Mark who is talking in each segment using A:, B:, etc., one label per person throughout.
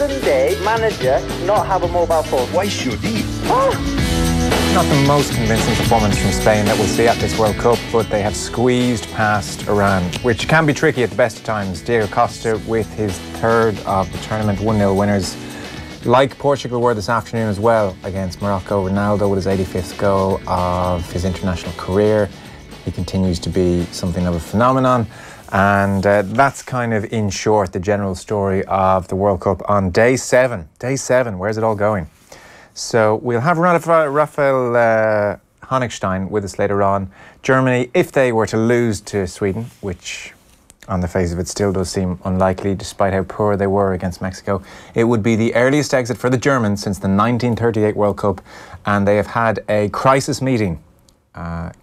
A: modern-day manager not have a mobile phone?
B: Why should he?
C: Not the most convincing performance from Spain that we'll see at this World Cup, but they have squeezed past Iran, which can be tricky at the best of times. Diego Costa with his third of the tournament, 1-0 winners. Like Portugal were this afternoon as well against Morocco. Ronaldo with his 85th goal of his international career. He continues to be something of a phenomenon. And that's kind of, in short, the general story of the World Cup on day 7. Day 7, where's it all going? So we'll have Rafa Honigstein with us later on. Germany, if they were to lose to Sweden, which on the face of it still does seem unlikely despite how poor they were against Mexico, it would be the earliest exit for the Germans since the 1938 World Cup, and they have had a crisis meeting,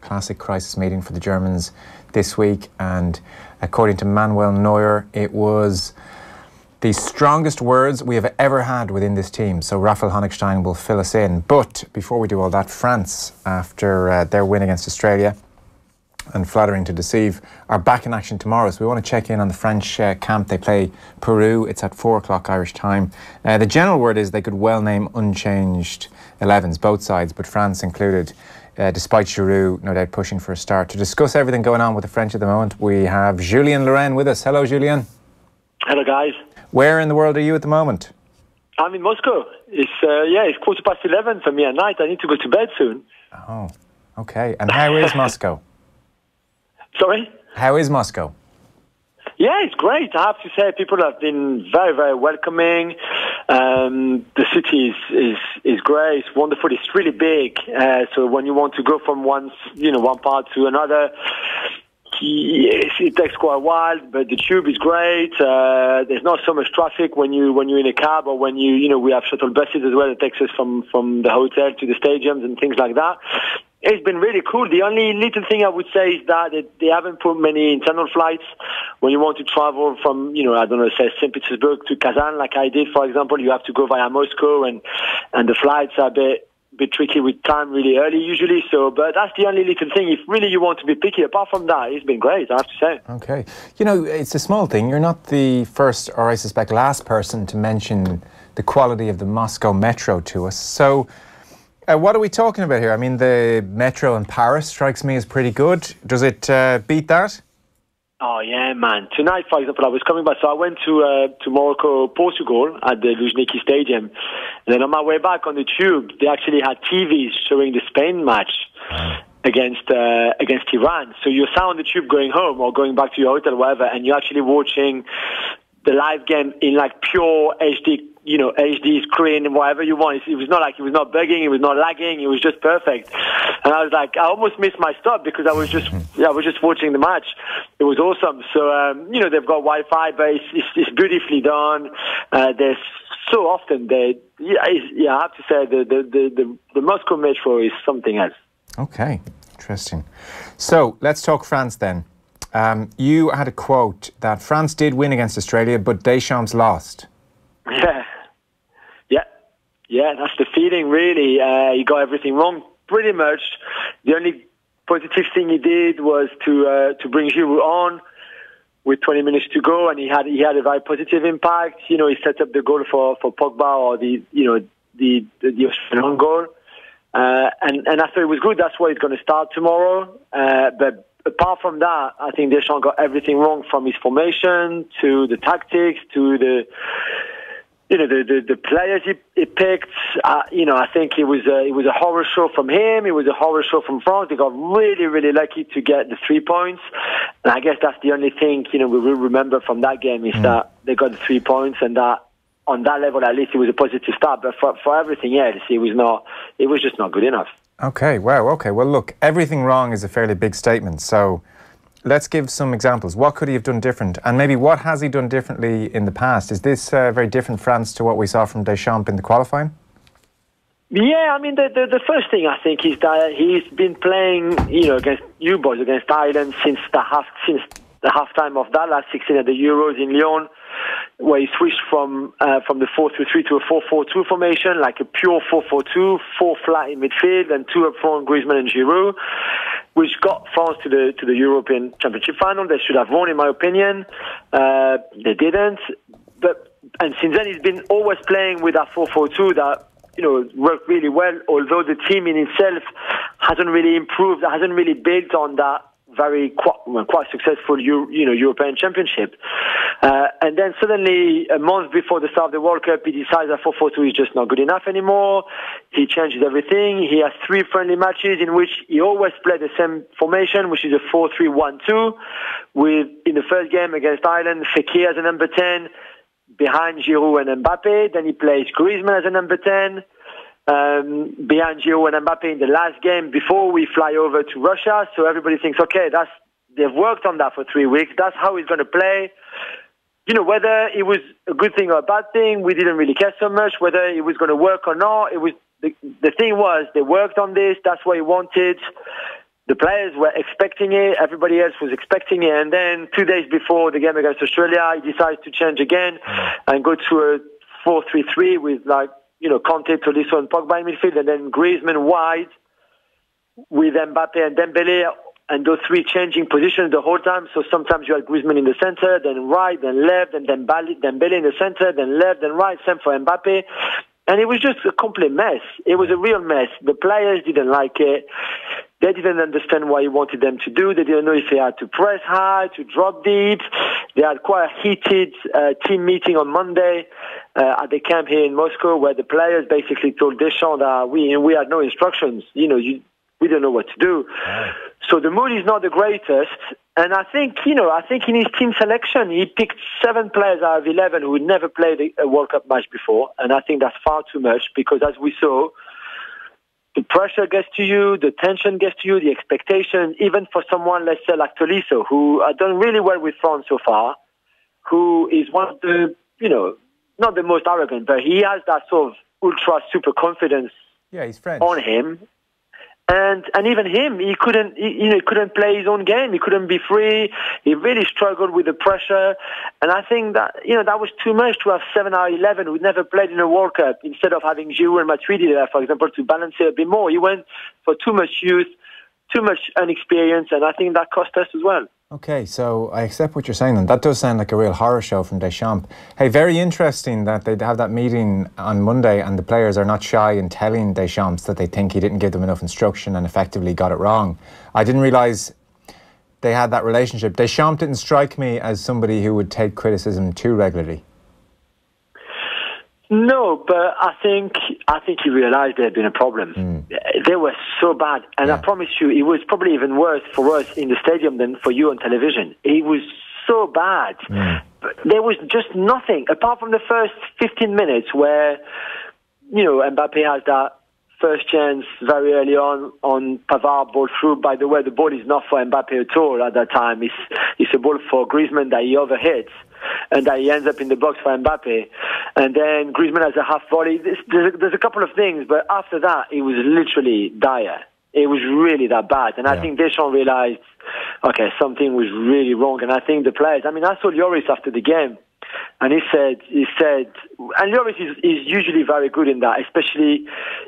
C: classic crisis meeting for the Germans this week, and according to Manuel Neuer, it was the strongest words we have ever had within this team. So Rafa Honigstein will fill us in. But before we do all that, France, after their win against Australia and flattering to deceive, are back in action tomorrow. So we want to check in on the French camp. They play Peru. It's at 4 o'clock Irish time. The general word is they could well name unchanged 11s, both sides, but France included, despite Giroud no doubt pushing for a start. To discuss everything going on with the French at the moment, we have Julien Laurens with us. Hello, Julien.
D: Hello, guys.
C: Where in the world are you at the moment?
D: I'm in Moscow. It's 11:15 for me at night. I need to go to bed soon.
C: Oh, okay. And how is Moscow?
D: Sorry?
C: How is Moscow?
D: Yeah, it's great. I have to say, people have been very, very welcoming. The city is great. It's wonderful. It's really big. So when you want to go from one part to another, it takes quite a while, but the tube is great. There's not so much traffic when you're in a cab, or when we have shuttle buses as well that takes us from the hotel to the stadiums and things like that. It's been really cool. The only little thing I would say is that they haven't put many internal flights. When you want to travel from, say St. Petersburg to Kazan, like I did, for example, you have to go via Moscow, and the flights are a bit tricky with time really early usually. So, but that's the only little thing. If really you want to be picky, apart from that, it's been great, I have to say.
C: Okay. It's a small thing. You're not the first, or I suspect last person to mention the quality of the Moscow metro to us. So what are we talking about here? I mean, the metro in Paris strikes me as pretty good. Does it beat that?
D: Oh, yeah, man. Tonight, for example, I was coming back. So I went to Morocco, Portugal at the Luzhniki Stadium. And then on my way back on the tube, they actually had TVs showing the Spain match against Iran. So you're sat on the tube going home or going back to your hotel or whatever, and you're actually watching the live game in like pure HD, HD screen and whatever you want. It was not bugging, it was not lagging, it was just perfect. And I was like, I almost missed my stop because I was just watching the match. It was awesome. So, they've got Wi-Fi, but it's beautifully done. There's so often I have to say the Moscow metro is something else.
C: Okay, interesting. So let's talk France then. You had a quote that France did win against Australia, but Deschamps lost.
D: Yeah, that's the feeling, really. He got everything wrong, pretty much. The only positive thing he did was to bring Giroud on with 20 minutes to go, and he had a very positive impact. He set up the goal for Pogba, or the Australian goal. And I thought it was good. That's why he's going to start tomorrow. But apart from that, I think Deschamps got everything wrong, from his formation to the tactics to the players he picked. I think it was a horror show from him. It was a horror show from France. They got really, really lucky to get the 3 points. And I guess that's the only thing we will remember from that game is that they got the 3 points, and that on that level at least it was a positive start. But for everything else, it was just not good enough.
C: Okay, wow, okay. Well, look, everything wrong is a fairly big statement. So let's give some examples. What could he have done different? And maybe what has he done differently in the past? Is this very different France to what we saw from Deschamps in the qualifying?
D: Yeah, I mean, the first thing I think is that he's been playing, against U-Boys, against Ireland since the halftime of that last 16 at the Euros in Lyon, where he switched from the 4-3-3 to a 4-4-2 formation, like a pure 4-4-2, 4 flat in midfield and 2 up front, Griezmann and Giroud, which got France to the European Championship final. They should have won, in my opinion. They didn't. But And since then, he's been always playing with that 4-4-2 that, worked really well, although the team in itself hasn't really improved, hasn't really built on that quite successful European Championship. And then suddenly, a month before the start of the World Cup, he decides that 4-4-2 is just not good enough anymore. He changes everything. He has 3 friendly matches in which he always played the same formation, which is a 4-3-1-2, with, in the first game against Ireland, Fekir as a number 10, behind Giroud and Mbappe. Then he plays Griezmann as a number 10. Behind Giroud and Mbappe in the last game before we fly over to Russia. So everybody thinks, okay, they've worked on that for 3 weeks. That's how he's going to play. Whether it was a good thing or a bad thing, we didn't really care so much. Whether it was going to work or not, the thing was they worked on this. That's what he wanted. The players were expecting it. Everybody else was expecting it. And then 2 days before the game against Australia, he decides to change again and go to a 4-3-3 with Kanté, Tolisso and Pogba in midfield, and then Griezmann wide with Mbappe and Dembele, and those 3 changing positions the whole time. So sometimes you had Griezmann in the center, then right, then left, and then Dembele in the center, then left, then right, same for Mbappe. And it was just a complete mess. It was a real mess. The players didn't like it. They didn't understand what he wanted them to do. They didn't know if they had to press high, to drop deep. They had quite a heated team meeting on Monday at the camp here in Moscow, where the players basically told Deschamps that we had no instructions. We don't know what to do. So the mood is not the greatest. And I think in his team selection, he picked 7 players out of 11 who had never played a World Cup match before. And I think that's far too much because, as we saw, the pressure gets to you, the tension gets to you, the expectation, even for someone, let's say, like Tolisso, who has done really well with France so far, who is one of the, not the most arrogant, but he has that sort of ultra super confidence
C: he's French.
D: On him. And even him, he couldn't play his own game. He couldn't be free. He really struggled with the pressure. And I think that, that was too much to have 7 or 11 who never played in a World Cup instead of having Giroud and Matuidi there, for example, to balance it a bit more. He went for too much youth, too much inexperience, and I think that cost us as well.
C: Okay, so I accept what you're saying, and that does sound like a real horror show from Deschamps. Hey, very interesting that they'd have that meeting on Monday and the players are not shy in telling Deschamps that they think he didn't give them enough instruction and effectively got it wrong. I didn't realise they had that relationship. Deschamps didn't strike me as somebody who would take criticism too regularly.
D: No, but I think he realised there had been a problem. They were so bad, and I promise you, it was probably even worse for us in the stadium than for you on television. It was so bad. But there was just nothing apart from the first 15 minutes where Mbappe has that first chance very early on Pavard ball through. By the way, the ball is not for Mbappe at all at that time. It's a ball for Griezmann that he overhits and that he ends up in the box for Mbappe. And then Griezmann has a half volley. There's a couple of things, but after that, it was literally dire. It was really that bad. And I think Deschamps realized, okay, something was really wrong. And I think the players, I saw Lloris after the game, and he said, and Lloris is usually very good in that, especially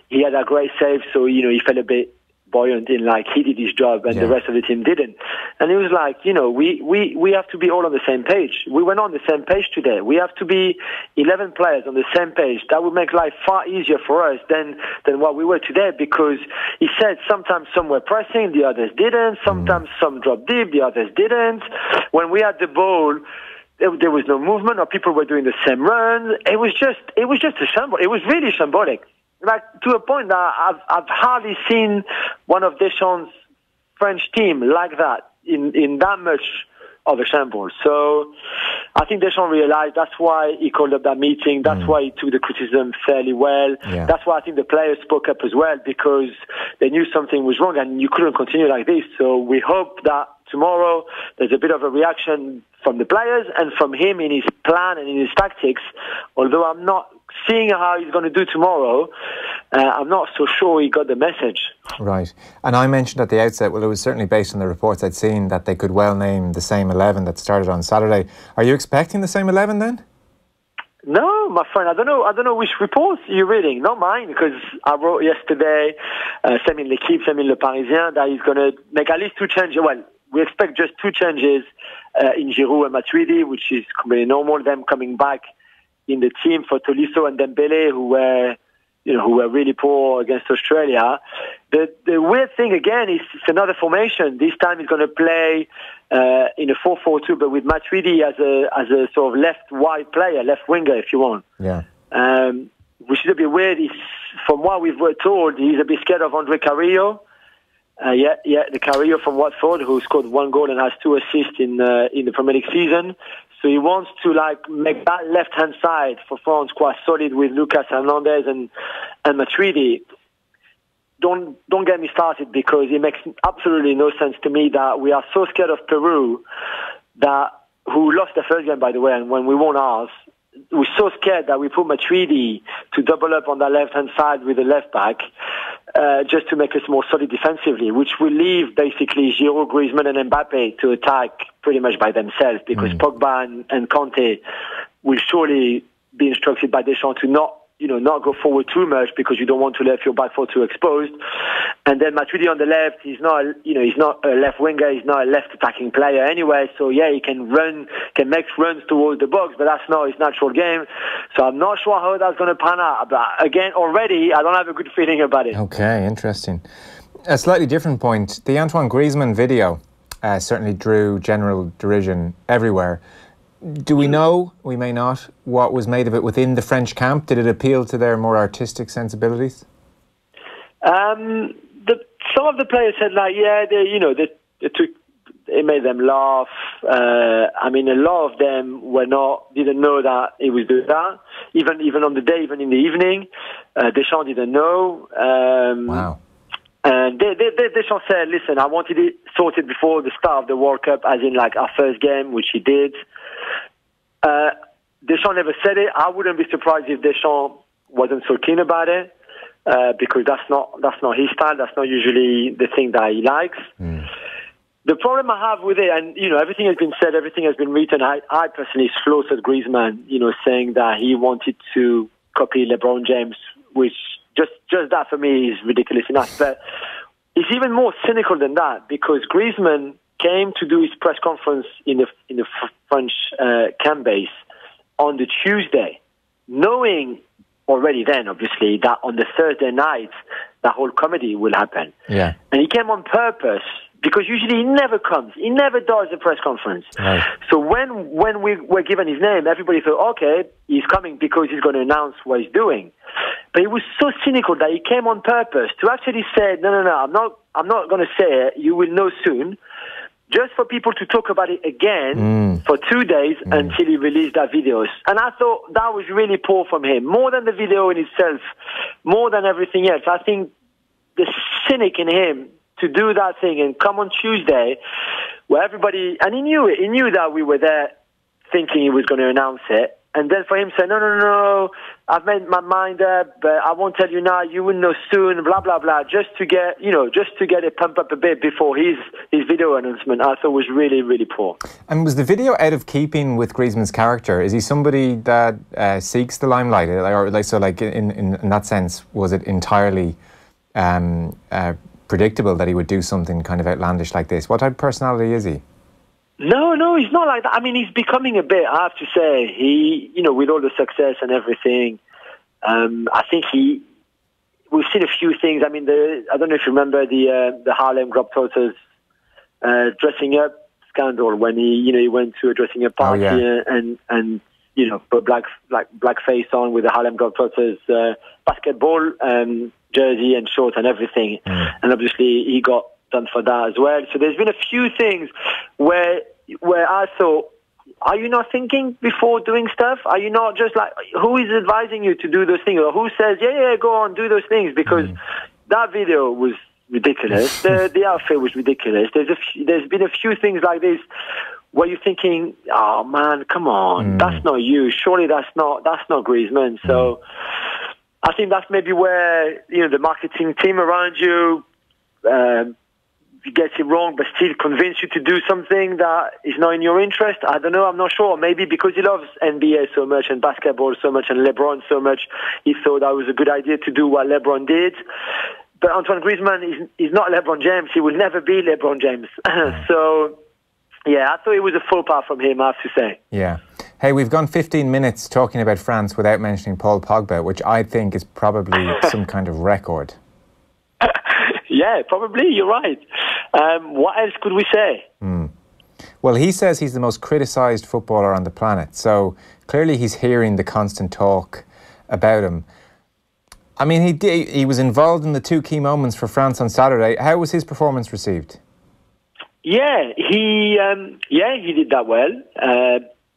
D: he had a great save, so, he felt a bit buoyant in he did his job and the rest of the team didn't. And he was like, we have to be all on the same page. We went on the same page today. We have to be 11 players on the same page. That would make life far easier for us than what we were today, because he said sometimes some were pressing, the others didn't. Sometimes some dropped deep, the others didn't. When we had the ball, there was no movement, or people were doing the same run. It was just a shambles. It was really shambolic. To a point that I've hardly seen one of Deschamps' French team like that in that much of a shambles. So I think Deschamps realized that's why he called up that meeting. That's why he took the criticism fairly well. That's why I think the players spoke up as well, because they knew something was wrong and you couldn't continue like this. So we hope that tomorrow there's a bit of a reaction from the players and from him in his plan and in his tactics, although I'm not seeing how he's going to do tomorrow. I'm not so sure he got the message.
C: Right. And I mentioned at the outset, well, it was certainly based on the reports I'd seen, that they could well name the same 11 that started on Saturday. Are you expecting the same 11 then?
D: No, my friend, I don't know which reports you're reading. Not mine, because I wrote yesterday, same in L'Équipe, same in Le Parisien, that he's going to make at least 2 changes. Well, we expect just 2 changes in Giroud and Matuidi, which is completely normal, them coming back in the team for Tolisso and Dembele, who were really poor against Australia. The weird thing again is it's another formation. This time he's going to play in a 4-4-2, but with Matuidi as a sort of left wide player, left winger, if you want.
C: Yeah.
D: Which is a bit weird. From what we've were told, he's a bit scared of Andre Carrillo. The Carrillo from Watford, who scored 1 goal and has 2 assists in the Premier League season. So he wants to make that left-hand side for France quite solid with Lucas Hernandez and Matuidi. Don't get me started, because it makes absolutely no sense to me that we are so scared of Peru, who lost their first game, by the way, and when we won ours, we're so scared that we put Matuidi to double up on the left-hand side with the left back, just to make us more solid defensively, which will leave basically Giroud, Griezmann and Mbappe to attack pretty much by themselves, because Pogba and Kanté will surely be instructed by Deschamps to not go forward too much, because you don't want to leave your back four too exposed. And then Matuidi on the left, he's not a left winger, he's not a left attacking player anyway. So yeah, he can make runs towards the box, but that's not his natural game. So I'm not sure how that's going to pan out. But again, already I don't have a good feeling about it.
C: Okay, interesting. A slightly different point. The Antoine Griezmann video certainly drew general derision everywhere. Do we know, we may not, what was made of it within the French camp? Did it appeal to their more artistic sensibilities?
D: Some of the players said, it made them laugh. A lot of them didn't know that it was doing that. Even on the day, even in the evening, Deschamps didn't know.
C: Wow.
D: And Deschamps said, listen, I wanted it sorted before the start of the World Cup, as in our first game, which he did. Deschamps never said it. I wouldn't be surprised if Deschamps wasn't so keen about it, because that's not his style. That's not usually the thing that he likes. The problem I have with it, and everything has been said, everything has been written. I personally slaughtered Griezmann, saying that he wanted to copy LeBron James, which just that for me is ridiculous enough. But it's even more cynical than that, because Griezmann came to do his press conference in the French camp base on the Tuesday, knowing already then, obviously, that on the Thursday night, that whole comedy will happen.
C: Yeah.
D: And he came on purpose, because usually he never comes. He never does a press conference.
C: Right. So
D: when we were given his name, everybody thought, okay, he's coming because he's going to announce what he's doing. But he was so cynical that he came on purpose to actually say, no, I'm not going to say it. You will know soon. Just for people to talk about it again for 2 days until he released that videos. And I thought that was really poor from him. More than the video in itself, more than everything else. I think the cynic in him to do that thing and come on Tuesday where everybody, and he knew it, he knew that we were there thinking he was going to announce it. And then for him to say, no, I've made my mind up, but I won't tell you now, you will know soon, blah, blah, blah, just to get it pumped up a bit before his video announcement, I thought was really, really poor. And
C: was the video out of keeping with Griezmann's character? Is he somebody that seeks the limelight? Or in that sense, was it entirely predictable that he would do something kind of outlandish like this? What type of personality is he?
D: No, he's not like that. I mean, he's becoming a bit, I have to say. He, with all the success and everything, I think we've seen a few things. I mean, I don't know if you remember the Harlem Globetrotters dressing up scandal when he went to a dressing up party and put blackface on with the Harlem Globetrotters basketball jersey and shorts and everything. And obviously he got done for that as well. So there's been a few things where I thought, are you not thinking before doing stuff? Are you not just who is advising you to do those things? Or who says, yeah, go on, do those things? Because that video was ridiculous. The outfit was ridiculous. There's been a few things like this where you're thinking, oh man, come on, that's not you. Surely that's not Griezmann. So I think that's maybe where the marketing team around you gets it wrong, but still convince you to do something that is not in your interest. I don't know, I'm not sure. Maybe because he loves NBA so much and basketball so much and LeBron so much, he thought that was a good idea to do what LeBron did. But Antoine Griezmann is not LeBron James. He will never be LeBron James. So Yeah, I thought it was a faux pas from him, I have to say.
C: Yeah. Hey, we've gone 15 minutes talking about France without mentioning Paul Pogba, which I think is probably some kind of record.
D: Yeah, probably, you're right. What else could we say?
C: Well, he says he's the most criticised footballer on the planet, so clearly he's hearing the constant talk about him. I mean, he was involved in the 2 key moments for France on Saturday. How was his performance received?
D: Yeah, he did that well,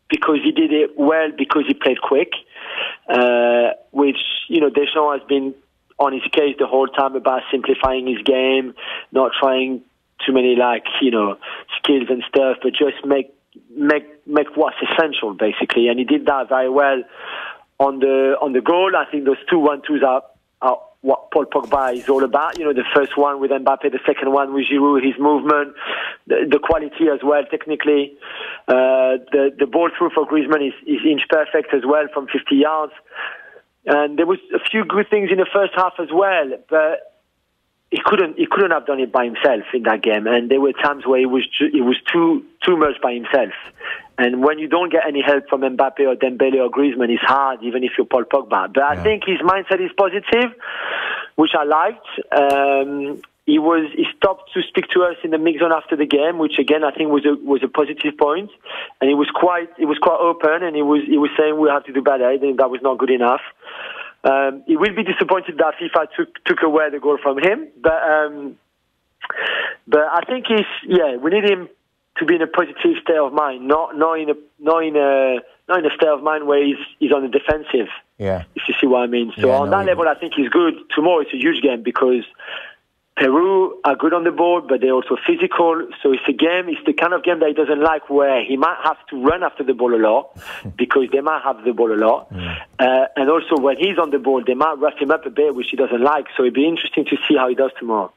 D: because he did it well because he played quick, which, Deschamps has been on his case the whole time about simplifying his game, not trying too many skills and stuff, but just make what's essential basically. And he did that very well on the goal. I think those 2 1-2s are what Paul Pogba is all about. The first one with Mbappe, the second one with Giroud, his movement, the quality as well technically. The ball through for Griezmann is inch perfect as well from 50 yards. And there was a few good things in the first half as well, but he couldn't have done it by himself in that game. And there were times where he was too much by himself. And when you don't get any help from Mbappe or Dembele or Griezmann, it's hard, even if you're Paul Pogba. But I think his mindset is positive, which I liked. He stopped to speak to us in the mix zone after the game, which again I think was a positive point. And he was quite open, and he was saying we have to do better. I think that was not good enough. He will be disappointed that FIFA took away the goal from him, but I think we need him to be in a positive state of mind, not in a state of mind where he's on the defensive. Yeah, if you see what I mean. So on that level, I think he's good. Tomorrow it's a huge game because Peru are good on the board, but they're also physical. So it's the kind of game that he doesn't like, where he might have to run after the ball a lot because they might have the ball a lot. And also when he's on the ball, they might rough him up a bit, which he doesn't like. So it'd be interesting to see how he does tomorrow.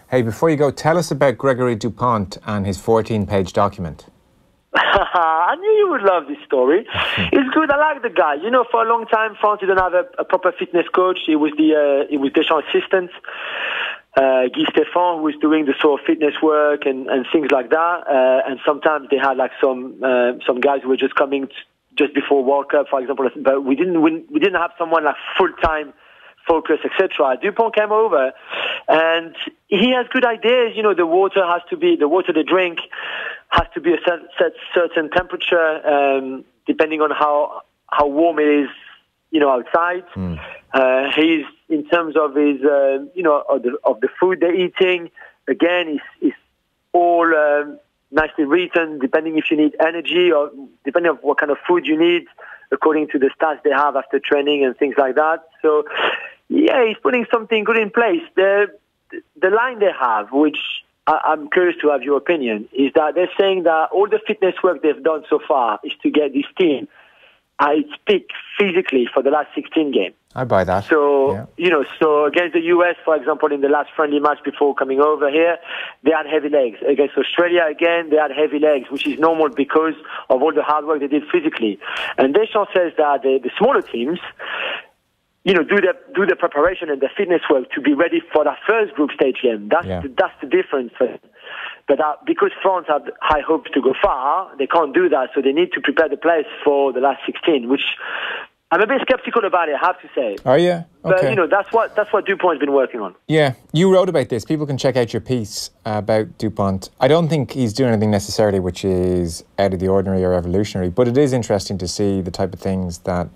C: Hey, before you go, tell us about Gregory Dupont and his 14-page document.
D: I knew you would love this story. It's good. I like the guy. For a long time, France didn't have a proper fitness coach. He was Deschamps' assistant. Guy Stéphane, who was doing the sort of fitness work and things like that. And sometimes they had some guys who were just coming just before World Cup, for example. But we didn't have someone like full-time focus, etc. Dupont came over, and he has good ideas. The water they drink has to be a certain temperature, depending on how warm it is, outside. He's, in terms of his, of the food they're eating, again, is all nicely written, depending if you need energy or depending on what kind of food you need, according to the stats they have after training and things like that. So, yeah, he's putting something good in place. The line they have, which I'm curious to have your opinion, is that they're saying that all the fitness work they've done so far is to get this team at its peak physically for the last 16 games.
C: I buy that.
D: So, so against the US, for example, in the last friendly match before coming over here, they had heavy legs. Against Australia, again, they had heavy legs, which is normal because of all the hard work they did physically. And Deschamps says that the smaller teams, do the preparation and the fitness work to be ready for that first group stage game. That's the difference. But because France had high hopes to go far, they can't do that. So they need to prepare the players for the last 16, which I'm a bit skeptical about it, I have to say.
C: Are you? Okay.
D: But, that's what Dupont's been working on.
C: Yeah, you wrote about this. People can check out your piece about Dupont. I don't think he's doing anything necessarily which is out of the ordinary or revolutionary, but it is interesting to see the type of things that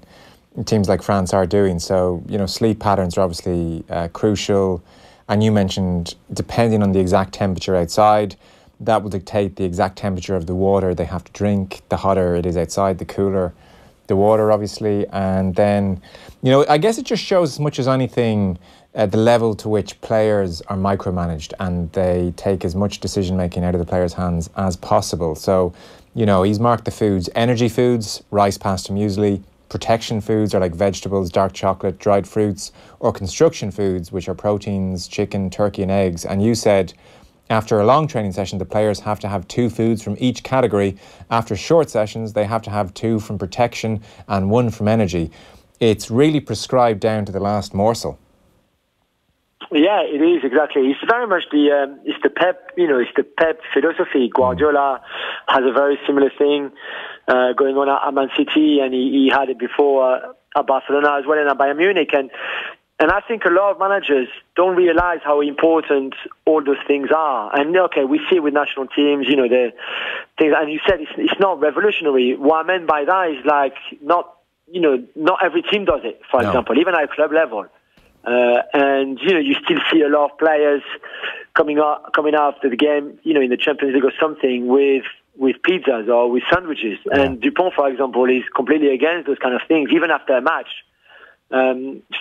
C: teams like France are doing. So, sleep patterns are obviously crucial. And you mentioned, depending on the exact temperature outside, that will dictate the exact temperature of the water they have to drink. The hotter it is outside, the cooler the water, obviously. And then, I guess it just shows as much as anything the level to which players are micromanaged and they take as much decision-making out of the players' hands as possible. So, he's marked the foods. Energy foods, rice, pasta, muesli. Protection foods are like vegetables, dark chocolate, dried fruits, or construction foods, which are proteins, chicken, turkey, and eggs. And you said after a long training session, the players have to have 2 foods from each category. After short sessions, they have to have 2 from protection and 1 from energy. It's really prescribed down to the last morsel.
D: Yeah, it is exactly. It's very much it's the Pep, it's the Pep philosophy. Guardiola has a very similar thing going on at Man City, and he had it before at Barcelona as well, and at Bayern Munich. And I think a lot of managers don't realize how important all those things are. And okay, we see it with national teams, the things. And you said it's not revolutionary. What I meant by that is like not every team does it. For example, even at club level. And you still see a lot of players coming out after the game, in the Champions League or something with pizzas or with sandwiches. Yeah. And Dupont, for example, is completely against those kind of things, even after a match.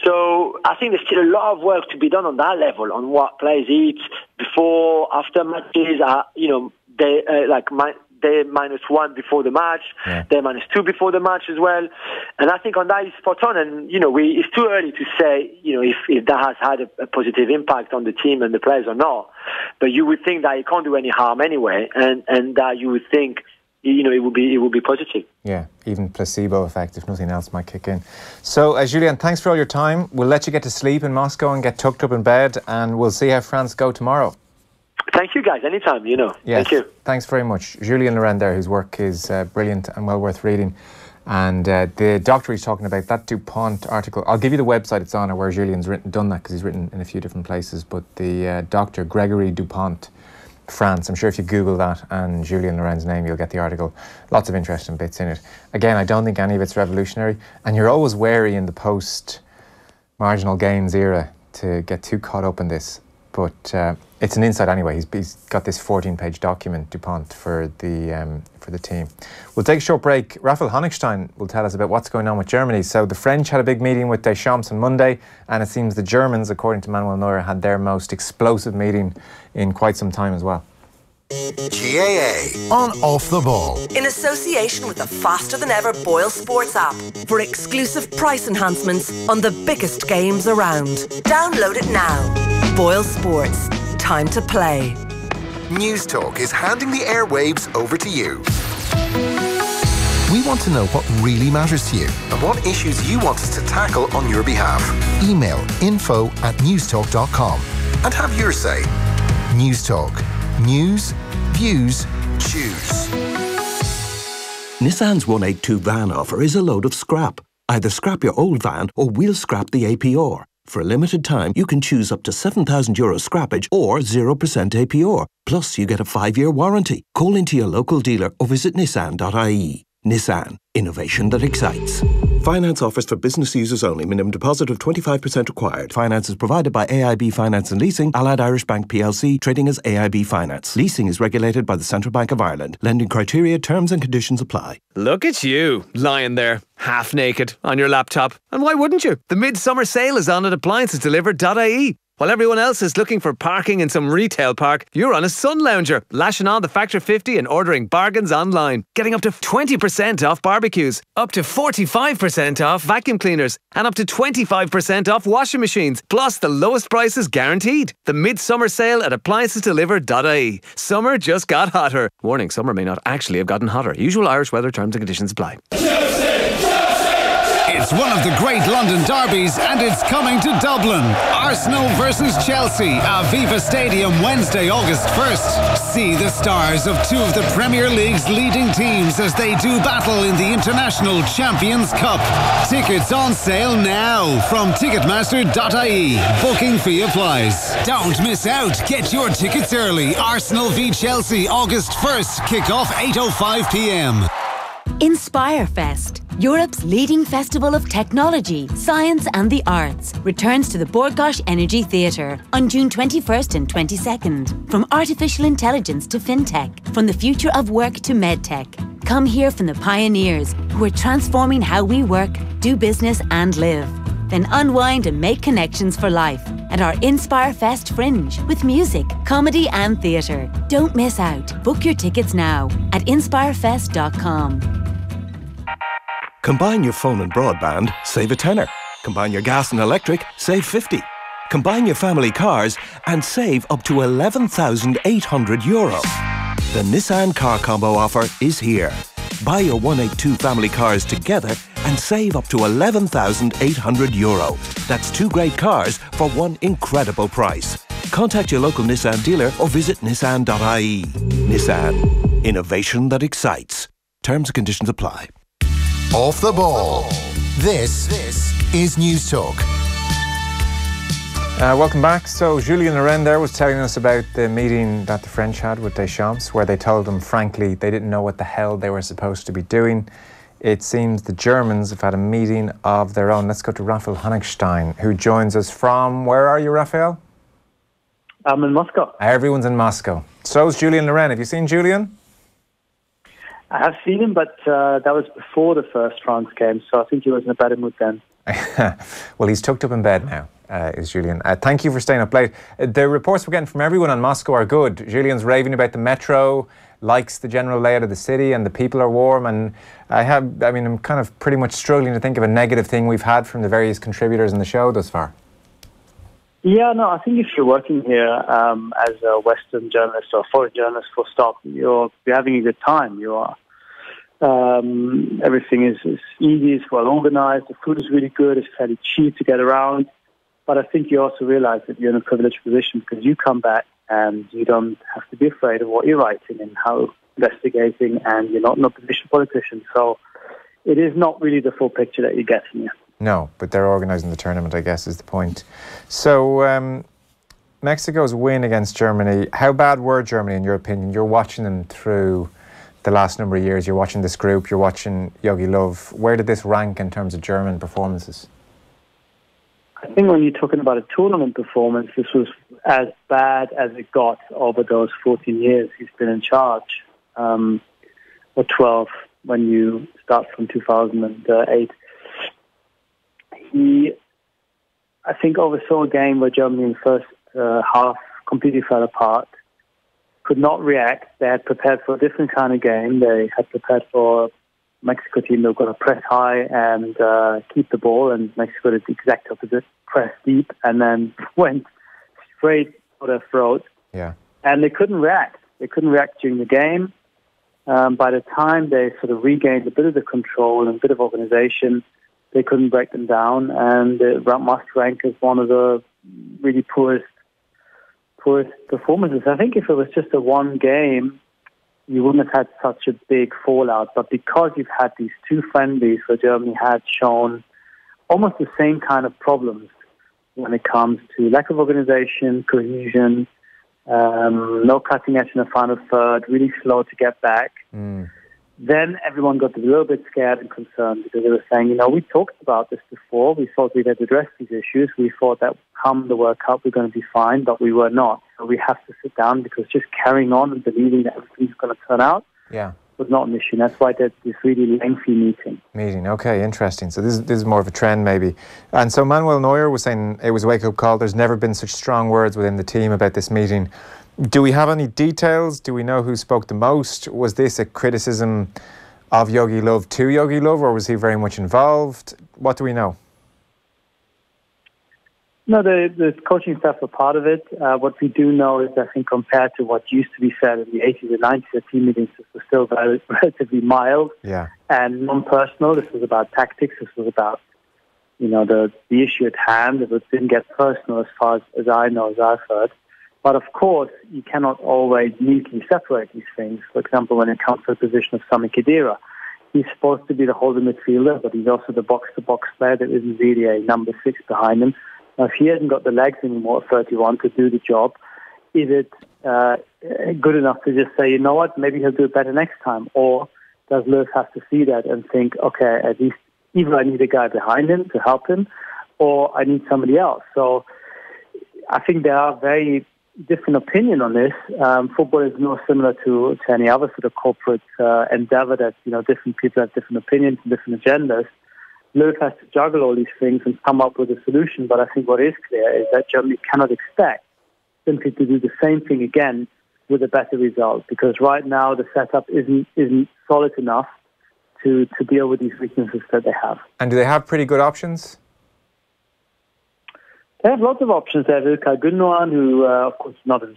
D: So I think there's still a lot of work to be done on that level, on what players eat before, after matches. They're -1 before the match, they're -2 before the match as well. And I think on that is spot on. And, it's too early to say, if that has had a positive impact on the team and the players or not. But you would think that it can't do any harm anyway. And that you would think, it would be positive.
C: Yeah, even placebo effect, if nothing else, might kick in. So, Julien, thanks for all your time. We'll let you get to sleep in Moscow and get tucked up in bed, and we'll see how France go tomorrow.
D: Thank you, guys. Anytime, Yes. Thank you.
C: Thanks very much. Julien Laurens there, whose work is brilliant and well worth reading. And the doctor he's talking about, that DuPont article, I'll give you the website it's on, or where Julien's done that, because he's written in a few different places. But the doctor, Gregory DuPont, France, I'm sure if you Google that and Julien Laurens' name, you'll get the article. Lots of interesting bits in it. Again, I don't think any of it's revolutionary. And you're always wary in the post-marginal gains era to get too caught up in this. But it's an insight anyway. He's got this 14-page document, DuPont, for the team. We'll take a short break. Rafa Honigstein will tell us about what's going on with Germany. So the French had a big meeting with Deschamps on Monday, and it seems the Germans, according to Manuel Neuer, had their most explosive meeting in quite some time as well.
B: GAA on Off the Ball,
E: in association with the faster-than-ever Boyle Sports app for exclusive price enhancements on the biggest games around. Download it now. Boyle Sports. Time to play.
B: News Talk is handing the airwaves over to you. We want to know what really matters to you and what issues you want us to tackle on your behalf. Email info@newstalk.com and have your say. News Talk. News, views, choose.
F: Nissan's 182 van offer is a load of scrap. Either scrap your old van or we'll scrap the APR. For a limited time, you can choose up to €7,000 scrappage or 0% APR. Plus, you get a 5-year warranty. Call into your local dealer or visit nissan.ie. Nissan. Innovation that excites. Finance offers for business users only. Minimum deposit of 25% required. Finance is provided by AIB Finance and Leasing, Allied Irish Bank PLC, trading as AIB Finance. Leasing is regulated by the Central Bank of Ireland. Lending criteria, terms and conditions apply.
G: Look at you, lying there, half naked, on your laptop. And why wouldn't you? The midsummer sale is on at appliancesdelivered.ie. While everyone else is looking for parking in some retail park, you're on a sun lounger, lashing on the Factor 50 and ordering bargains online. Getting up to 20% off barbecues, up to 45% off vacuum cleaners, and up to 25% off washing machines. Plus, the lowest prices guaranteed. The midsummer sale at appliancesdelivered.ie. Summer just got hotter. Warning, summer may not actually have gotten hotter. Usual Irish weather terms and conditions apply.
H: It's one of the great London derbies and it's coming to Dublin. Arsenal versus Chelsea, Aviva Stadium, Wednesday, August 1st. See the stars of two of the Premier League's leading teams as they do battle in the International Champions Cup. Tickets on sale now from Ticketmaster.ie. Booking fee applies. Don't miss out. Get your tickets early. Arsenal v Chelsea, August 1st. Kick-off 8:05 p.m.
I: Inspire Fest, Europe's leading festival of technology, science and the arts, returns to the Bord Gáis Energy Theatre on June 21st and 22nd. From artificial intelligence to fintech, from the future of work to medtech, come hear from the pioneers who are transforming how we work, do business and live. Then unwind and make connections for life at our Inspire Fest Fringe with music, comedy and theatre. Don't miss out. Book your tickets now at inspirefest.com.
F: Combine your phone and broadband, save a tenner. Combine your gas and electric, save 50. Combine your family cars and save up to €11,800. The Nissan Car Combo offer is here. Buy your 182 family cars together and save up to €11,800. That's 2 great cars for one incredible price. Contact your local Nissan dealer or visit Nissan.ie. Nissan. Innovation that excites. Terms and conditions apply.
B: Off the ball. This is News Talk.
C: Welcome back. So Julien Laurens there was telling us about the meeting that the French had with Deschamps, where they told him, frankly, they didn't know what the hell they were supposed to be doing. It seems the Germans have had a meeting of their own. Let's go to Rafa Honigstein, who joins us from... Where are you, Raphael?
J: I'm in Moscow.
C: Everyone's in Moscow. So's Julien Laurens. Have you seen Julien?
J: I have seen him, but that was before the first France game, so I think he was in a better mood then.
C: Well, he's tucked up in bed now, is Julien. Thank you for staying up late. The reports we're getting from everyone in Moscow are good. Julien's raving about the metro, likes the general layout of the city, and the people are warm. And I'm kind of pretty much struggling to think of a negative thing we've had from the various contributors in the show thus far.
J: Yeah, no, I think if you're working here as a Western journalist or foreign journalist, full stop, you're having a good time. You are. Everything is easy, it's well organized, the food is really good, it's fairly cheap to get around. But I think you also realize that you're in a privileged position because you come back and you don't have to be afraid of what you're writing and how investigating, and you're not an opposition politician. So it is not really the full picture that you get from here.
C: No, but they're organising the tournament, I guess, is the point. So Mexico's win against Germany, how bad were Germany in your opinion? You're watching them through the last number of years. You're watching this group, you're watching Jogi Löw. Where did this rank in terms of German performances?
J: I think when you're talking about a tournament performance, this was as bad as it got over those 14 years he's been in charge, or 12 when you start from 2008. I think, oversaw a game where Germany in the first half completely fell apart, could not react. They had prepared for a different kind of game. They had prepared for a Mexico team that were going to press high and keep the ball, and Mexico did the exact opposite, press deep, and then went straight for their throat.
C: Yeah.
J: And they couldn't react. They couldn't react during the game. By the time they sort of regained a bit of the control and a bit of organization, they couldn't break them down, and it must rank as one of the really poorest performances. I think if it was just a one game, you wouldn't have had such a big fallout. But because you've had these two friendlies where Germany had shown almost the same kind of problems when it comes to lack of organization, cohesion, no cutting edge in the final third, really slow to get back. Then everyone got a little bit scared and concerned because they were saying, we talked about this before. We thought we'd addressed these issues. We thought that come the World Cup, we're going to be fine, but we were not. So we have to sit down because just carrying on and believing that everything's going to turn out was not an issue. And that's why there's this really lengthy meeting.
C: Okay, interesting. So this is more of a trend maybe. And so Manuel Neuer was saying it was a wake-up call. There's never been such strong words within the team about this meeting. Do we have any details? Do we know who spoke the most? Was this a criticism of Jogi Löw to Jogi Löw, or was he very much involved? What do we know?
J: No, the coaching staff were part of it. What we do know is, I think, compared to what used to be said in the 80s and 90s, the team meetings were still relatively mild and non-personal. This was about tactics. This was about, the issue at hand. It didn't get personal as far as I know, as I've heard. But of course, you cannot always neatly separate these things. For example, when it comes to the position of Sami Khedira, he's supposed to be the holding midfielder, but he's also the box-to-box player. There isn't really a number 6 behind him. Now, if he hasn't got the legs anymore at 31 to do the job, is it good enough to just say, you know what, maybe he'll do it better next time? Or does Löw have to see that and think, okay, at least either I need a guy behind him to help him, or I need somebody else? So I think there are very different opinion on this. Football is no similar to any other sort of corporate endeavor that, different people have different opinions and different agendas. Löw has to juggle all these things and come up with a solution. But I think what is clear is that Germany cannot expect simply to do the same thing again with a better result, because right now the setup isn't solid enough to deal with these weaknesses that they have.
C: And do they have pretty good options?
J: They have lots of options. They have Ilkay Gündoğan, who, of course, is not a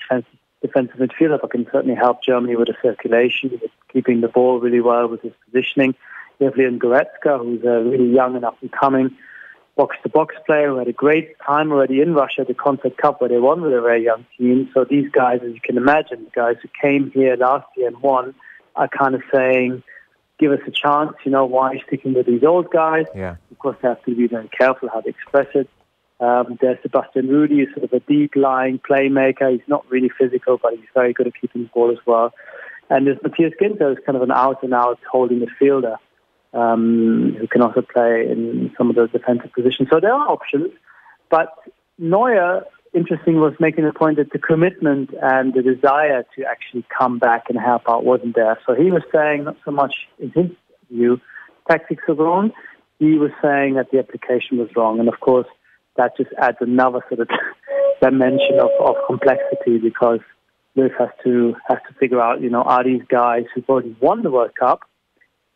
J: defensive midfielder, but can certainly help Germany with the circulation, with keeping the ball really well, with his positioning. We have Leon Goretzka, who's a really young and up-and-coming box-to-box player who had a great time already in Russia at the Concert Cup where they won with a very young team. So these guys, as you can imagine, the guys who came here last year and won, are kind of saying, give us a chance, why are you sticking with these old guys?
C: Yeah.
J: Of course, they have to be very careful how they express it. There's Sebastian Rudy, who's sort of a deep-lying playmaker. He's not really physical, but he's very good at keeping the ball as well. And there's Matthias Ginter, who's kind of an out-and-out holding midfielder, who can also play in some of those defensive positions. So there are options, but Neuer, interesting, was making the point that the commitment and the desire to actually come back and help out wasn't there. So he was saying, not so much in his view, tactics were wrong. He was saying that the application was wrong. And of course, that just adds another sort of dimension of complexity, because Löw has to figure out, are these guys who've already won the World Cup,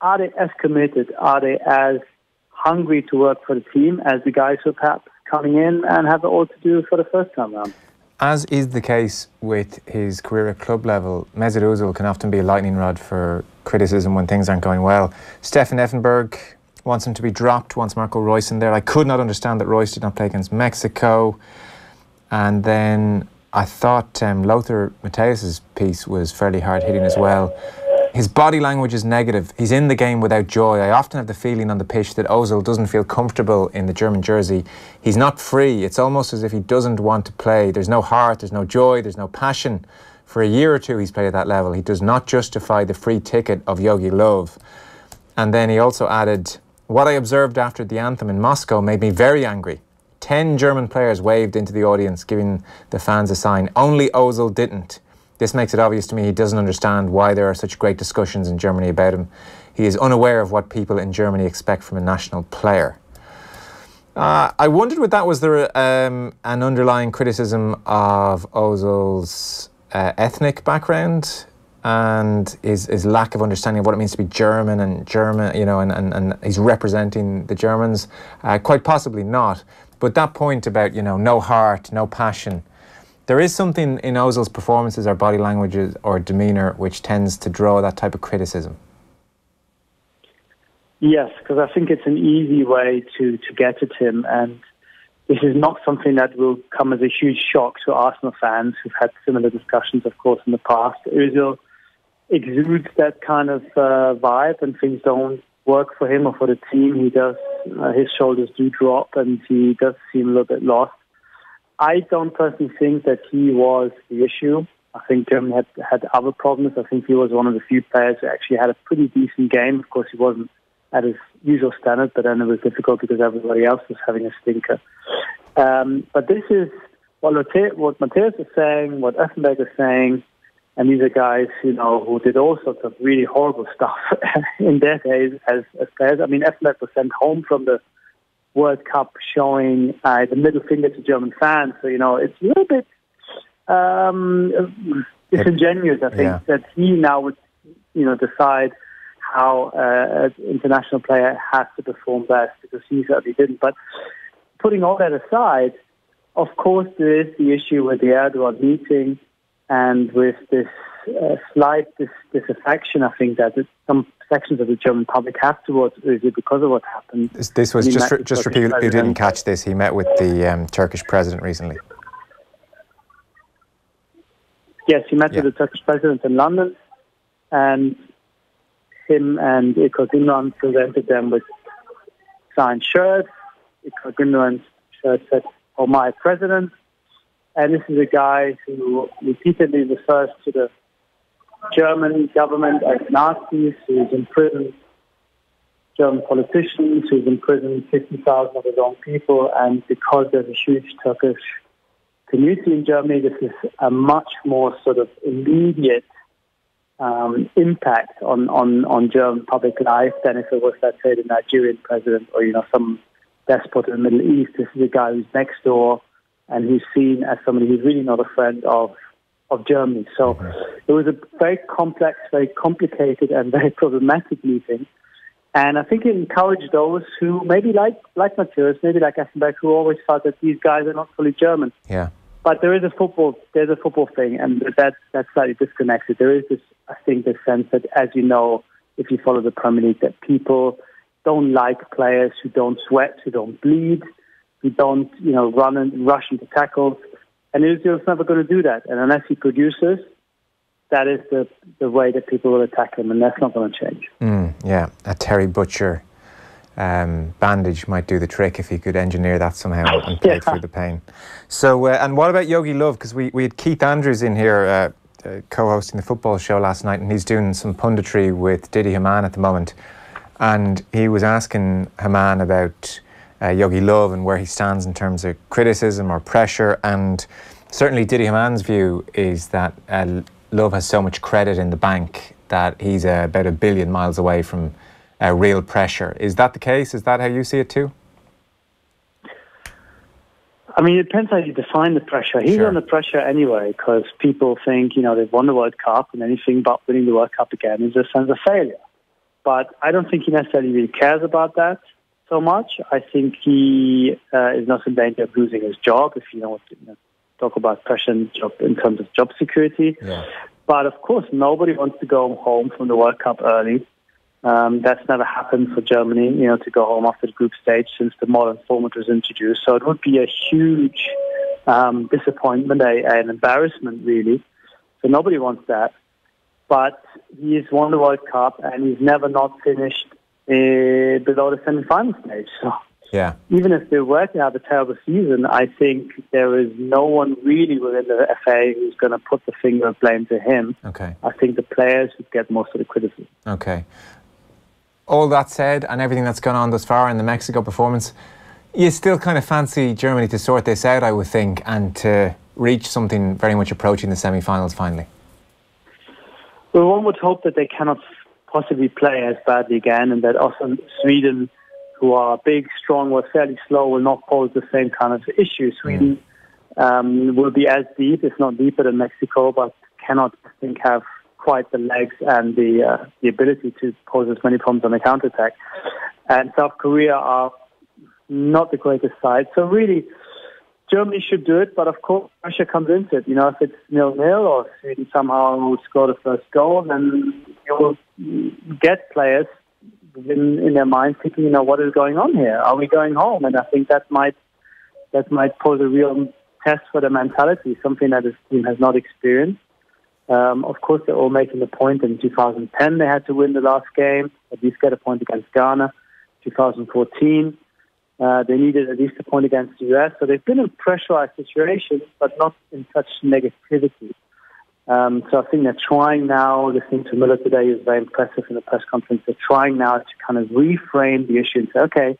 J: are they as committed, are they as hungry to work for the team as the guys who are perhaps coming in and have it all to do for the first time round?
C: As is the case with his career at club level, Mesut Ozil can often be a lightning rod for criticism when things aren't going well. Stefan Effenberg wants him to be dropped, wants Marco Reus in there. I could not understand that Reus did not play against Mexico. And then I thought Lothar Matthäus's piece was fairly hard-hitting as well. His body language is negative. He's in the game without joy. I often have the feeling on the pitch that Ozil doesn't feel comfortable in the German jersey. He's not free. It's almost as if he doesn't want to play. There's no heart, there's no joy, there's no passion. For a year or two he's played at that level. He does not justify the free ticket of Jogi Löw. And then he also added, what I observed after the anthem in Moscow made me very angry. 10 German players waved into the audience, giving the fans a sign. Only Ozil didn't. This makes it obvious to me he doesn't understand why there are such great discussions in Germany about him. He is unaware of what people in Germany expect from a national player. I wondered whether that was there an underlying criticism of Ozil's ethnic background and his lack of understanding of what it means to be German and he's representing the Germans. Quite possibly not. But that point about, no heart, no passion, there is something in Ozil's performances or body language or demeanour which tends to draw that type of criticism.
J: Yes, because I think it's an easy way to get at him, and this is not something that will come as a huge shock to Arsenal fans who've had similar discussions, of course, in the past. Ozil exudes that kind of vibe, and things don't work for him or for the team. He does, his shoulders do drop, and he does seem a little bit lost. I don't personally think that he was the issue. I think Germany had other problems. I think he was one of the few players who actually had a pretty decent game. Of course, he wasn't at his usual standard, but then it was difficult because everybody else was having a stinker. But this is what Matthäus is saying, what Effenberg is saying, and these are guys, who did all sorts of really horrible stuff in their days as players. I mean, Effenberg was sent home from the World Cup showing the middle finger to German fans. So, it's a little bit disingenuous, I think, that he now would, decide how an international player has to perform best, because he certainly didn't. But putting all that aside, of course, there is the issue with the Erdogan meeting and with this slight disaffection, I think, that some sections of the German public have towards Özil because of what happened.
C: This was just for people who didn't catch this. He met with the Turkish president recently.
J: Yes, he met with the Turkish president in London, and him and Ilkay Gündoğan presented them with signed shirts. Ilkay Gündoğan's shirt said, "Oh, my president." And this is a guy who repeatedly refers to the German government as Nazis, who's imprisoned German politicians, who's imprisoned 50,000 of his own people. And because there's a huge Turkish community in Germany, this is a much more sort of immediate impact on German public life than if it was, let's say, the Nigerian president or, some despot in the Middle East. This is a guy who's next door and who's seen as somebody who's really not a friend of Germany. So it was a very complex, very complicated and very problematic meeting. And I think it encouraged those who maybe like Matthäus, maybe like Effenberg, who always thought that these guys are not fully German.
C: Yeah.
J: But there's a football thing, and that's slightly disconnected. There is this, I think, this sense that, as you know, if you follow the Premier League, that people don't like players who don't sweat, who don't bleed, who don't, run and rush into tackles. And Özil's never going to do that. And unless he produces, that is the way that people will attack him, and that's not going to change.
C: Yeah, a Terry Butcher bandage might do the trick if he could engineer that somehow and play through the pain. So, and what about Yogi Love? Because we had Keith Andrews in here co-hosting the football show last night, and he's doing some punditry with Didi Hamann at the moment. And he was asking Hamann about Yogi Love and where he stands in terms of criticism or pressure. And certainly Didi Hamann's view is that Love has so much credit in the bank that he's about 1 billion miles away from real pressure. Is that the case? Is that how you see it too?
J: I mean, it depends how you define the pressure. He's under pressure anyway, because people think, they've won the World Cup, and anything but winning the World Cup again is a sense of failure. But I don't think he necessarily really cares about that so much. I think he is not in danger of losing his job, if you want to talk about pressure in terms of job security. Yeah. But of course, nobody wants to go home from the World Cup early. That's never happened for Germany, to go home after the group stage since the modern format was introduced. So it would be a huge disappointment, an embarrassment, really. So nobody wants that. But he's won the World Cup, and he's never not finished below the semi-final stage. So even if they were to have a terrible season, I think there is no one really within the FA who's going to put the finger of blame to him. Okay. I think the players would get most of the criticism.
C: Okay. All that said, and everything that's gone on thus far in the Mexico performance, you still kind of fancy Germany to sort this out, I would think, and to reach something very much approaching the semi-finals finally.
J: Well, one would hope that they cannot possibly play as badly again, and that also Sweden, who are big, strong, were fairly slow, will not pose the same kind of issue. Sweden will be as deep, if not deeper, than Mexico, but cannot, I think, have quite the legs and the ability to pose as many problems on the counter-attack. And South Korea are not the greatest side. So really, Germany should do it, but of course, Russia comes into it. If it's 0-0 or Sweden somehow will score the first goal, then you will get players in their mind thinking, what is going on here? Are we going home? And I think that might pose a real test for the mentality, something that this team has not experienced. Of course, they're all making the point. In 2010, they had to win the last game, at least get a point against Ghana. 2014, they needed at least a point against the US. So they've been in pressurized situations, but not in such negativity. So I think they're trying now, listening to Miller today is very impressive in the press conference, they're trying now to kind of reframe the issue and say, okay,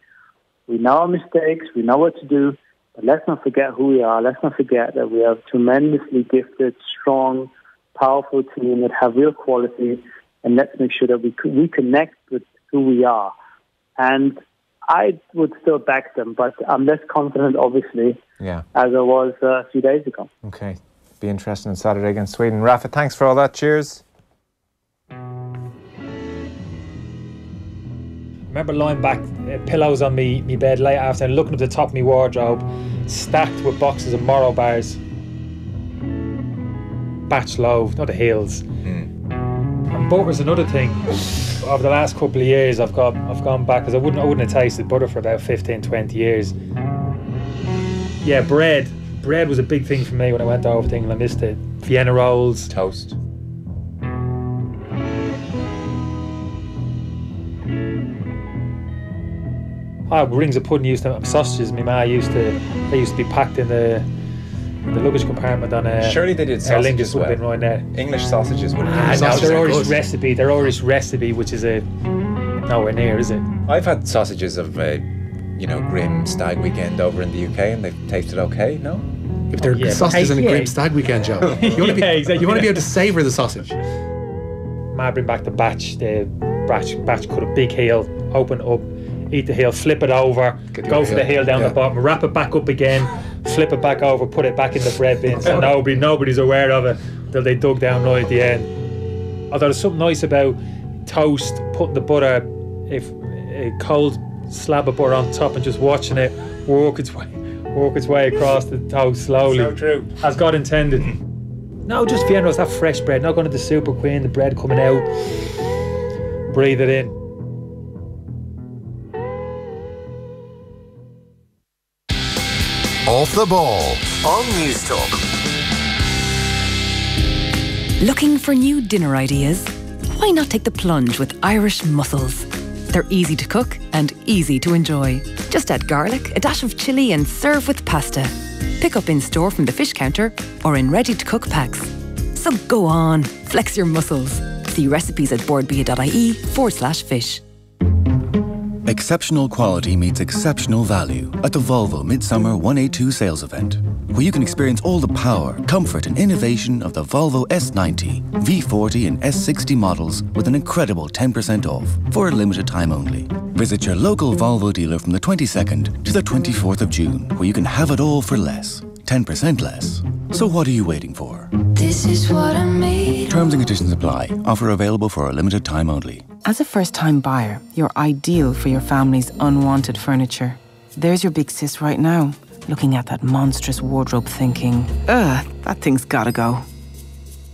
J: we know our mistakes, we know what to do, but let's not forget who we are. Let's not forget that we are a tremendously gifted, strong, powerful team that have real quality, and let's make sure that we connect with who we are. And I would still back them, but I'm less confident, obviously, as I was a few days ago.
C: Okay. Be interesting on Saturday against Sweden. Rafa, thanks for all that. Cheers.
K: remember lying back, pillows on me bed late after, and looking up the top of my wardrobe, stacked with boxes of Moro bars. Batch loaf, not the heels. And butter's another thing. Over the last couple of years, I've gone back, because I wouldn't have tasted butter for about 15, 20 years. Yeah, bread was a big thing for me when I went over to England. I missed it. Vienna rolls,
C: toast.
K: Rings of pudding used to, sausages. My ma used to be packed in the luggage compartment on a.
C: Surely they did sausages well.
K: Right there.
C: English sausages wouldn't.
K: No, their Irish recipe, which is nowhere near, is it?
C: I've had sausages of Grim Stag Weekend over in the UK, and they've tasted okay. No.
L: If they're sausages in a Grim Stag Weekend, Joe, you want to be able to savour the sausage.
K: Ma bring back the batch cut a big heel, open up, eat the heel, flip it over, go for the heel down the bottom, wrap it back up again, flip it back over, put it back in the bread bin, so nobody's aware of it until they dug down right at the end. Although there's something nice about toast, putting the butter, if a cold slab of butter on top, and just watching it work its way across the toast slowly.
C: So true.
K: As God intended. No, just Vienna, that fresh bread, not going to the Super Queen, the bread coming out. Breathe it in.
B: Off the Ball on News Talk.
M: Looking for new dinner ideas? Why not take the plunge with Irish mussels? They're easy to cook and easy to enjoy. Just add garlic, a dash of chilli and serve with pasta. Pick up in store from the fish counter or in ready-to-cook packs. So go on, flex your muscles. See recipes at boardbia.ie/fish.
N: Exceptional quality meets exceptional value at the Volvo Midsummer 182 sales event, where you can experience all the power, comfort and innovation of the Volvo S90, V40 and S60 models with an incredible 10% off for a limited time only. Visit your local Volvo dealer from the 22nd to the 24th of June, where you can have it all for less, 10% less. So what are you waiting for?
O: This is what I made.
N: Terms and conditions apply. Offer available for a limited time only.
P: As a first-time buyer, you're ideal for your family's unwanted furniture. There's your big sis right now, looking at that monstrous wardrobe thinking, ugh, that thing's gotta go.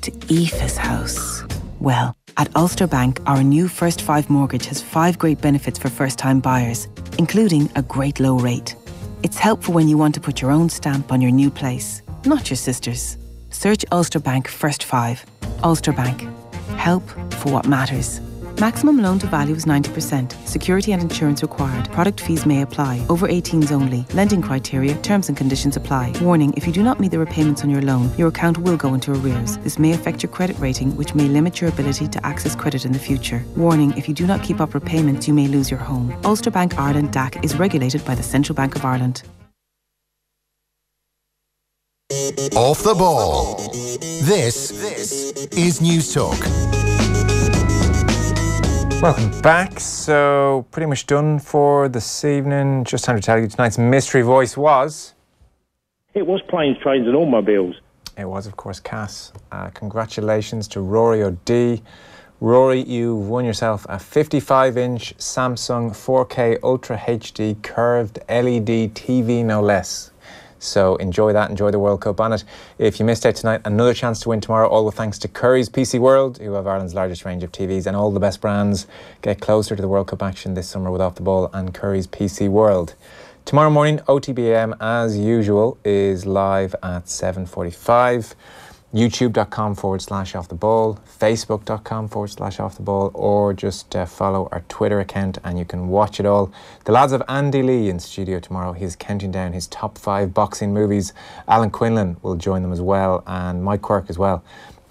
P: To Aoife's house. Well, at Ulster Bank, our new First 5 mortgage has 5 great benefits for first-time buyers, including a great low rate. It's helpful when you want to put your own stamp on your new place, not your sister's. Search Ulster Bank First 5. Ulster Bank. Help for what matters. Maximum loan to value is 90%. Security and insurance required. Product fees may apply. Over 18s only. Lending criteria, terms and conditions apply. Warning, if you do not meet the repayments on your loan, your account will go into arrears. This may affect your credit rating, which may limit your ability to access credit in the future. Warning, if you do not keep up repayments, you may lose your home. Ulster Bank Ireland DAC is regulated by the Central Bank of Ireland.
B: Off the Ball. This is News Talk.
C: Welcome back. So, pretty much done for this evening. Just time to tell you tonight's mystery voice was...
Q: It was Planes, Trains and Automobiles.
C: It was, of course, Cass. Congratulations to Rory O'D. Rory, you've won yourself a 55-inch Samsung 4K Ultra HD curved LED TV, no less. So enjoy that, enjoy the World Cup on it. If you missed out tonight, another chance to win tomorrow, all with thanks to Curry's PC World, who have Ireland's largest range of TVs, and all the best brands. Get closer to the World Cup action this summer with Off the Ball and Curry's PC World. Tomorrow morning, OTBAM, as usual, is live at 7:45. youtube.com/offtheball, facebook.com/offtheball, or just follow our Twitter account and you can watch it all. The lads have Andy Lee in studio tomorrow. He's counting down his top 5 boxing movies. Alan Quinlan will join them as well, and Mike Quirk as well,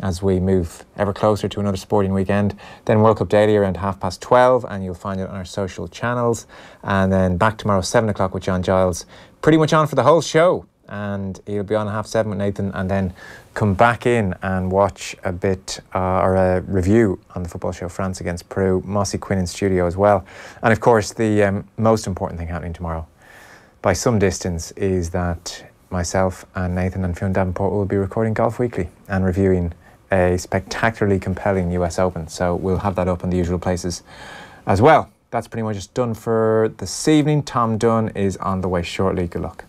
C: as we move ever closer to another sporting weekend. Then World Cup Daily around 12:30, and you'll find it on our social channels. And then back tomorrow 7 o'clock with John Giles, pretty much on for the whole show. And he'll be on at 7:30 with Nathan, and then come back in and watch a bit or a review on the football show France against Peru. Mossy Quinn in studio as well. And of course, the most important thing happening tomorrow by some distance is that myself and Nathan and Fionn Davenport will be recording Golf Weekly and reviewing a spectacularly compelling US Open. So we'll have that up on the usual places as well. That's pretty much done for this evening. Tom Dunn is on the way shortly. Good luck.